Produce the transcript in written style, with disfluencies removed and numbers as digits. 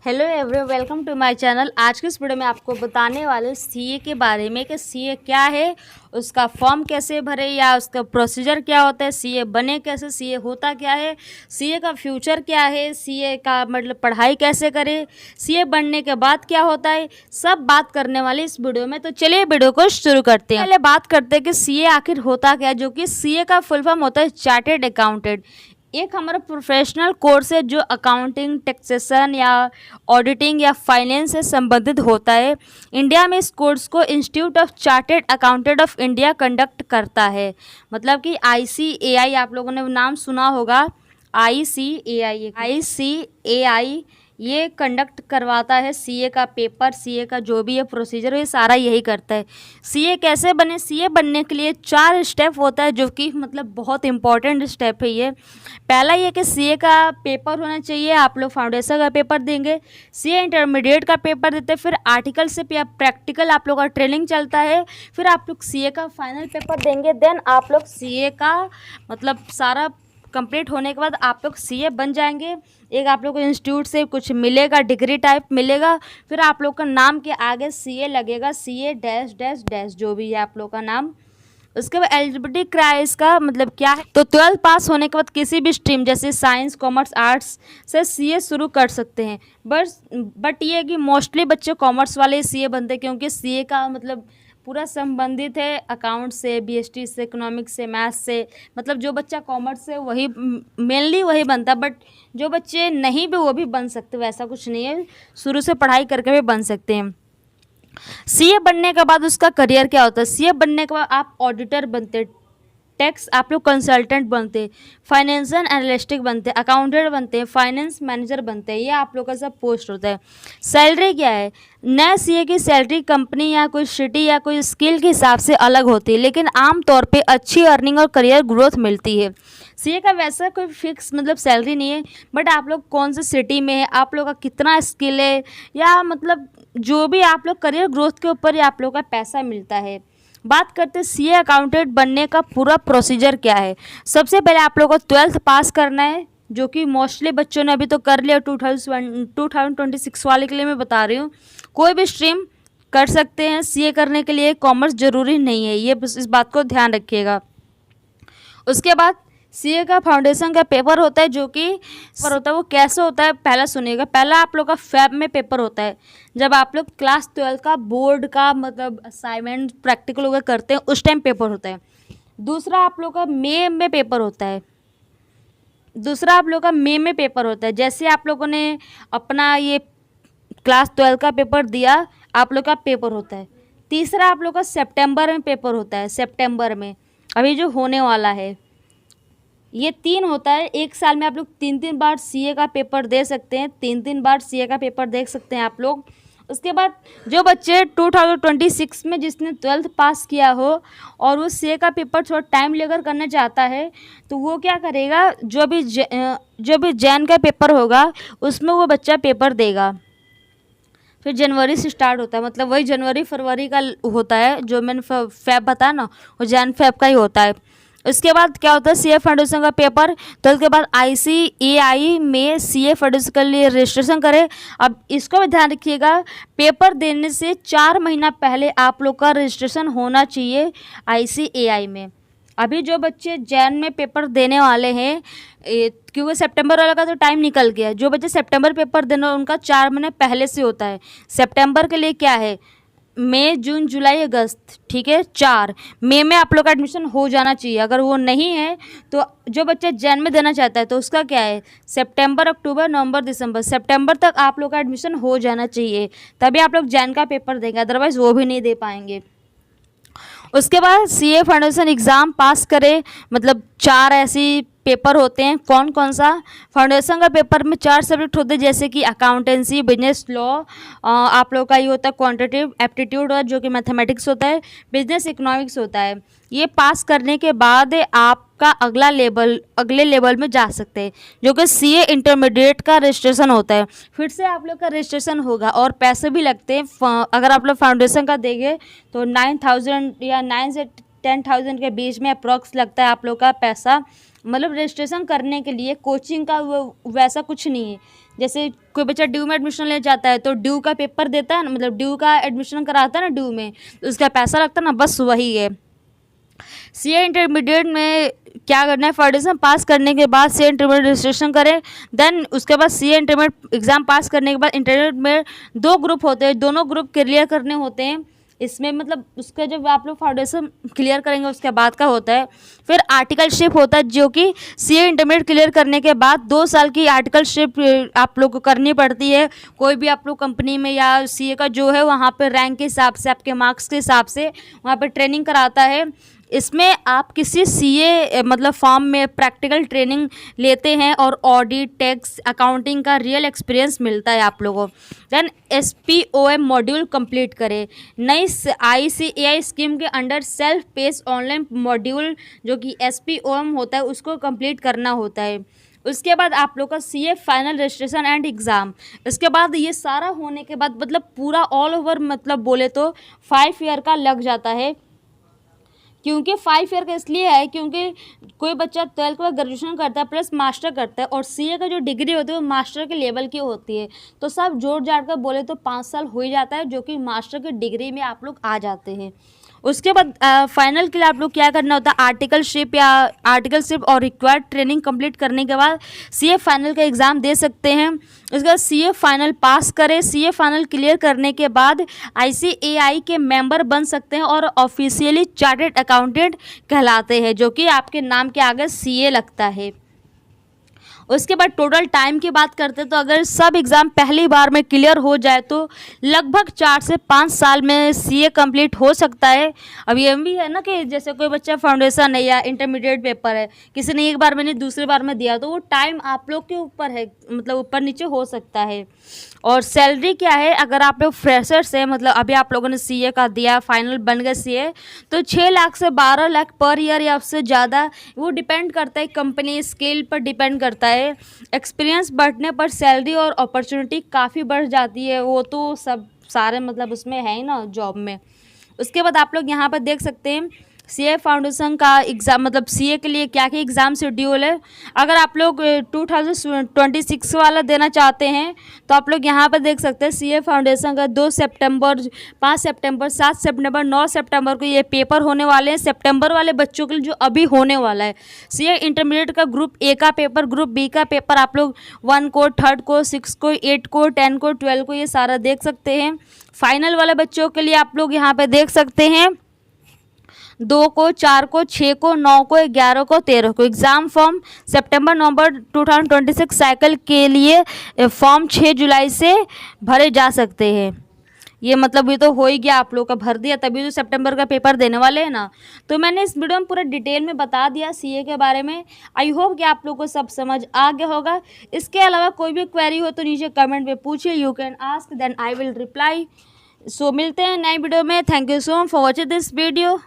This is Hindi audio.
Hello everyone, welcome to my channel. आज के इस वीडियो में आपको बताने वाले सीए के बारे में कि सीए क्या है, उसका फॉर्म कैसे भरे या उसका प्रोसीजर क्या होता है, सीए बने कैसे, सीए होता क्या है, सीए का फ्यूचर क्या है, सीए का मतलब पढ़ाई कैसे करें, सीए बनने के बाद क्या होता है, सब बात करने वाले इस वीडियो में। तो चलिए वीडियो को शुरू करते हैं। पहले बात करते हैं कि सीए आखिर होता क्या है, जो कि सीए का फुल फॉर्म होता है चार्टेड अकाउंटेंट। एक हमारा प्रोफेशनल कोर्स है जो अकाउंटिंग, टैक्सेशन या ऑडिटिंग या फाइनेंस से संबंधित होता है। इंडिया में इस कोर्स को institute of chartered accountant of India conduct करता है। मतलब कि ICAI, आप लोगों ने नाम सुना होगा, ICAI ये कंडक्ट करवाता है सीए का पेपर, सीए का जो भी है प्रोसीजर, ये सारा यही करता है। सीए कैसे बने, सीए बनने के लिए 4 स्टेप होता है, जो कि मतलब बहुत इंपॉर्टेंट स्टेप है ये। पहला ये कि सीए का पेपर होना चाहिए। आप लोग फाउंडेशन का पेपर देंगे, सीए इंटरमीडिएट का पेपर देते हैं, फिर आर्टिकल से प्रैक्टिकल आप लोग का ट्रेनिंग चलता है, फिर आप लोग सीए का फाइनल पेपर देंगे। देन आप लोग सीए का मतलब सारा कंप्लीट होने के बाद आप लोग सीए बन जाएंगे। एक आप लोग को इंस्टीट्यूट से कुछ मिलेगा, डिग्री टाइप मिलेगा, फिर आप लोग का नाम के आगे सीए लगेगा, सीए डैश डैश डैश, जो भी है आप लोग का नाम। उसके बाद एलिजिबिलिटी क्राइस का मतलब क्या है, तो 12th पास होने के बाद किसी भी स्ट्रीम जैसे साइंस, कॉमर्स, आर्ट्स से सीए शुरू कर सकते हैं। बट ये है कि मोस्टली बच्चे कॉमर्स वाले सीए बनते हैं, क्योंकि सीए का मतलब पूरा संबंधित है अकाउंट से, बीएसटी से, इकोनॉमिक्स से, मैथ्स से। मतलब जो बच्चा कॉमर्स से वही मेनली वही बनता है, बट जो बच्चे नहीं भी वो भी बन सकते, वैसा कुछ नहीं है, शुरू से पढ़ाई करके भी बन सकते हैं। सीए बनने के बाद उसका करियर क्या होता है, सीए बनने के बाद आप ऑडिटर बनते, टैक्स आप लोग कंसल्टेंट बनते, फाइनेंशियल एनालिस्टिक बनते, अकाउंटेंट बनते हैं, फाइनेंस मैनेजर बनते हैं। ये आप लोग का सब पोस्ट होता है। सैलरी क्या है, नए सीए की सैलरी कंपनी या कोई सिटी या कोई स्किल के हिसाब से अलग होती है, लेकिन आमतौर पे अच्छी अर्निंग और करियर ग्रोथ मिलती है। सीए का वैसा कोई फिक्स मतलब सैलरी नहीं है, बट आप लोग कौन से सिटी में है, आप लोग का कितना स्किल है, या मतलब जो भी आप लोग करियर ग्रोथ के ऊपर ही आप लोग का पैसा मिलता है। बात करते हैं सीए अकाउंटेंट बनने का पूरा प्रोसीजर क्या है। सबसे पहले आप लोगों को 12th पास करना है, जो कि मोस्टली बच्चों ने अभी तो कर लिया। 2026 वाले के लिए मैं बता रही हूँ, कोई भी स्ट्रीम कर सकते हैं सीए करने के लिए, कॉमर्स जरूरी नहीं है, ये इस बात को ध्यान रखिएगा। उसके बाद सीए का फाउंडेशन का पेपर होता है, जो कि पेपर होता है वो कैसे होता है पहला सुनिएगा। पहला आप लोग का फैब में पेपर होता है, जब आप लोग क्लास 12 का बोर्ड का मतलब असाइनमेंट प्रैक्टिकल वगैरह करते हैं, उस टाइम पेपर होता है। दूसरा आप लोग का मई में पेपर होता है, जैसे आप लोगों ने अपना ये क्लास 12 का पेपर दिया, आप लोग का पेपर होता है। तीसरा आप लोग का सितंबर में पेपर होता है, सितंबर में अभी जो होने वाला है। ये 3 होता है, एक साल में आप लोग 3 बार सीए का पेपर दे सकते हैं, 3 बार सीए का पेपर दे सकते हैं आप लोग। उसके बाद जो बच्चे 2026 में जिसने 12th पास किया हो और वो सीए का पेपर थोड़ा टाइम लेकर करना चाहता है, तो वो क्या करेगा, जो भी जैन का पेपर होगा उसमें वो बच्चा पेपर देगा। फिर जनवरी से स्टार्ट होता है, मतलब वही जनवरी फरवरी का होता है, जो मैंने फैब बताया ना, वो जैन फैब का ही होता है। उसके बाद क्या होता है, सीए फाउंडेशन का पेपर, तो उसके बाद ICAI में सीए फाउंडेशन के लिए रजिस्ट्रेशन करें। अब इसको भी ध्यान रखिएगा, पेपर देने से 4 महीना पहले आप लोग का रजिस्ट्रेशन होना चाहिए ICAI में। अभी जो बच्चे जैन में पेपर देने वाले हैं, क्योंकि सितंबर वाला का तो टाइम निकल गया, जो बच्चे सितंबर पेपर देना उनका 4 महीने पहले से होता है। सितंबर के लिए क्या है, मई, जून, जुलाई, अगस्त, ठीक है, 4 मई में आप लोग का एडमिशन हो जाना चाहिए। अगर वो नहीं है तो जो बच्चा जैन में देना चाहता है तो उसका क्या है, सितंबर, अक्टूबर, नवंबर, दिसंबर, सितंबर तक आप लोग का एडमिशन हो जाना चाहिए, तभी आप लोग जैन का पेपर देंगे, अदरवाइज़ वो भी नहीं दे पाएंगे। उसके बाद सीए फाउंडेशन एग्ज़ाम पास करें, मतलब 4 ऐसी पेपर होते हैं। कौन कौन सा, फाउंडेशन का पेपर में 4 सब्जेक्ट होते हैं, जैसे कि अकाउंटेंसी, बिजनेस लॉ, आप लोग का ये होता है क्वांटिटेटिव एप्टीट्यूड, और जो कि मैथमेटिक्स होता है, बिजनेस इकोनॉमिक्स होता है। ये पास करने के बाद आपका अगले लेवल में जा सकते हैं, जो कि सीए इंटरमीडिएट का रजिस्ट्रेशन होता है। फिर से आप लोग का रजिस्ट्रेशन होगा और पैसे भी लगते हैं। अगर आप लोग फाउंडेशन का देंगे तो 9,000 या 9 से 10,000 के बीच में अप्रॉक्स लगता है आप लोग का पैसा। मतलब रजिस्ट्रेशन करने के लिए कोचिंग का वो वैसा कुछ नहीं है, जैसे कोई बच्चा ड्यू में एडमिशन ले जाता है तो ड्यू का पेपर देता है ना, मतलब ड्यू का एडमिशन कराता है ना ड्यू में, तो उसका पैसा लगता है ना, बस वही है। सीए इंटरमीडिएट में क्या करना है, फाउंडेशन पास करने के बाद सीए इंटरमीडिएट रजिस्ट्रेशन करें। देन उसके बाद सीए इंटरमीडिएट एग्ज़ाम पास करने के बाद इंटरमीडिएट में 2 ग्रुप होते हैं, दोनों ग्रुप क्लियर करने होते हैं। इसमें मतलब उसका जब आप लोग फाउंडेशन क्लियर करेंगे उसके बाद का होता है। फिर आर्टिकलशिप होता है, जो कि सीए इंटरमीडिएट क्लियर करने के बाद 2 साल की आर्टिकलशिप आप लोग को करनी पड़ती है। कोई भी आप लोग कंपनी में या सीए का जो है वहाँ पे रैंक के हिसाब से, आपके मार्क्स के हिसाब से वहाँ पे ट्रेनिंग कराता है। इसमें आप किसी सीए मतलब फॉर्म में प्रैक्टिकल ट्रेनिंग लेते हैं और ऑडिट, टैक्स, अकाउंटिंग का रियल एक्सपीरियंस मिलता है आप लोगों को। देन SPOM मॉड्यूल कंप्लीट करें। नई ICAI स्कीम के under self pace online module जो कि SPOM होता है उसको कंप्लीट करना होता है। उसके बाद आप लोग का CA final registration and exam. इसके बाद ये सारा होने के बाद मतलब पूरा ऑल ओवर मतलब बोले तो 5 ईयर का लग जाता है। क्योंकि 5 ईयर का इसलिए है क्योंकि कोई बच्चा 12th के बाद ग्रेजुएशन करता है प्लस मास्टर करता है, और सीए का जो डिग्री होती है वो मास्टर के लेवल की होती है। तो सब जोड़ जाड़ कर बोले तो 5 साल हो ही जाता है, जो कि मास्टर की डिग्री में आप लोग आ जाते हैं। उसके बाद फाइनल के लिए आप लोग क्या करना होता है, आर्टिकलशिप और रिक्वायर्ड ट्रेनिंग कंप्लीट करने के बाद सीए फाइनल का एग्ज़ाम दे सकते हैं। उसके बाद सीए फाइनल पास करें। सीए फाइनल क्लियर करने के बाद ICAI के मेंबर बन सकते हैं और ऑफिशियली चार्टर्ड अकाउंटेंट कहलाते हैं, जो कि आपके नाम के आगे सीए लगता है। उसके बाद टोटल टाइम की बात करते हैं तो अगर सब एग्ज़ाम पहली बार में क्लियर हो जाए तो लगभग 4 से 5 साल में सीए कंप्लीट हो सकता है। अब ये भी है ना कि जैसे कोई बच्चा फाउंडेशन है या इंटरमीडिएट पेपर है, किसी ने एक बार में नहीं दूसरी बार में दिया, तो वो टाइम आप लोग के ऊपर है, मतलब ऊपर नीचे हो सकता है। और सैलरी क्या है, अगर आप लोग फ्रेशर्स हैं, मतलब अभी आप लोगों ने सीए का दिया, फाइनल बन गए सीए, तो 6 लाख से 12 लाख पर ईयर या उससे ज़्यादा, वो डिपेंड करता है कंपनी स्केल पर डिपेंड करता है। एक्सपीरियंस बढ़ने पर सैलरी और अपॉर्चुनिटी काफ़ी बढ़ जाती है, वो तो सब सारे मतलब उसमें है ही ना जॉब में। उसके बाद आप लोग यहाँ पर देख सकते हैं सीए फाउंडेशन का एग्ज़ाम, मतलब सीए के लिए क्या क्या एग्ज़ाम शेड्यूल है। अगर आप लोग 2026 वाला देना चाहते हैं तो आप लोग यहाँ पर देख सकते हैं सीए फाउंडेशन का 2 सितंबर, 5 सितंबर, 7 सितंबर, 9 सितंबर को ये पेपर होने वाले हैं। सितंबर वाले बच्चों के लिए जो अभी होने वाला है, सीए इंटरमीडिएट का ग्रुप ए का पेपर, ग्रुप बी का पेपर आप लोग 1 को, 3rd को, 6 को, 8 को, 10 को, 12 को ये सारा देख सकते हैं। फाइनल वाले बच्चों के लिए आप लोग यहाँ पे देख सकते हैं 2 को, 4 को, 6 को, 9 को, 11 को, 13 को। एग्ज़ाम फॉर्म सितंबर-नवंबर 2026 साइकिल के लिए फॉर्म 6 जुलाई से भरे जा सकते हैं। ये मतलब ये तो हो ही गया, आप लोग का भर दिया, तभी तो सितंबर का पेपर देने वाले हैं ना। तो मैंने इस वीडियो में पूरा डिटेल में बता दिया सीए के बारे में। आई होप कि आप लोग को सब समझ आ गया होगा। इसके अलावा कोई भी क्वेरी हो तो नीचे कमेंट में पूछिए, you can ask, then I will reply. So मिलते हैं नए वीडियो में। Thank you so much for watching this video.